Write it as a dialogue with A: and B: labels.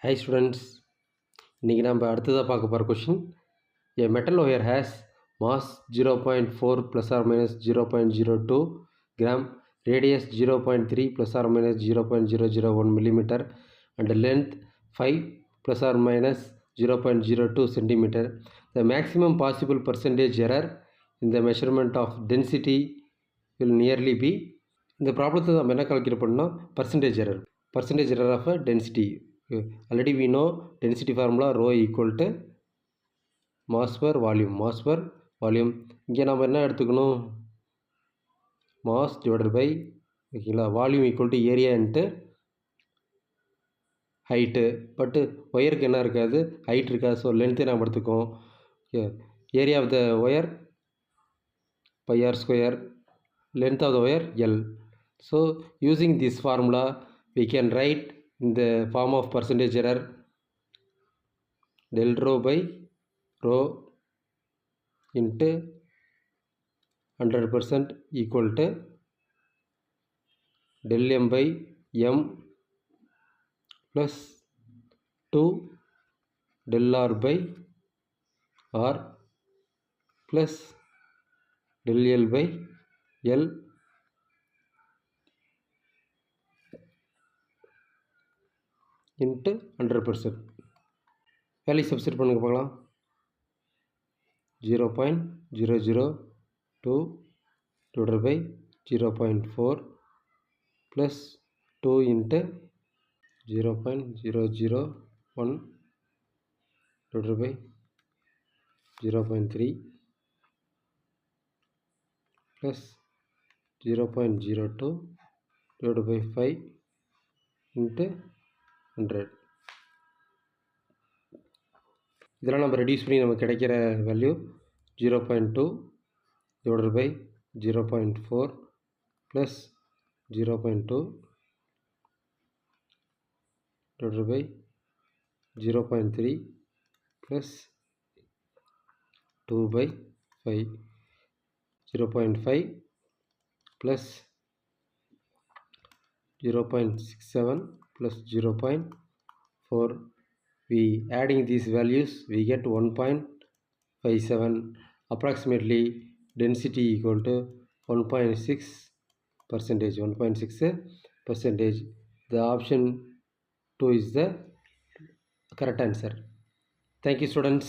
A: Hi students, இன்னைக்கு நம்ம அடுத்ததாக பார்க்க போகிற question a metal wire has mass 0.4 plus or minus 0.02 gram, radius 0.3 plus or minus 0.001 millimeter and length 5 plus or minus 0.02 centimeter. The maximum possible percentage error in the measurement of density will nearly be. இந்த ப்ராப்ளத்தை நம்ம என்ன calculate பண்ணோம்? percentage error of a density. Already we know density formula rho equal to mass per volume. இங்கே நம்ம என்ன எடுத்துக்கணும்? mass divided by ஓகேங்களா, volume equal to area into height. But ஒயருக்கு என்ன இருக்காது, ஹைட் இருக்காது. ஸோ லென்த்தை நம்ம எடுத்துக்கோம். Area of the wire pi R square, length of the wire L. So using this formula we can write in the form of percentage error del rho by rho into 100% equal to del m by m plus 2 del r by r plus del L by L into 100%. Value substitute பண்ணுங்க பார்க்கலாம். 0.002 divided by 0.4 plus 2 into 0.001 divided by 0.3 plus 0.02 divided by 5 into 100. இதெல்லாம் நம்ம reduce பண்ணி நமக்கு கிடைக்கிற value 0.2 divided by 0.4 plus 0.2 divided by 0.3 plus 2 by 5, 0.5 plus 0.67 plus 0.4. We adding these values we get 1.57. Approximately density equal to 1.6%. The option 2 is the correct answer. Thank you students.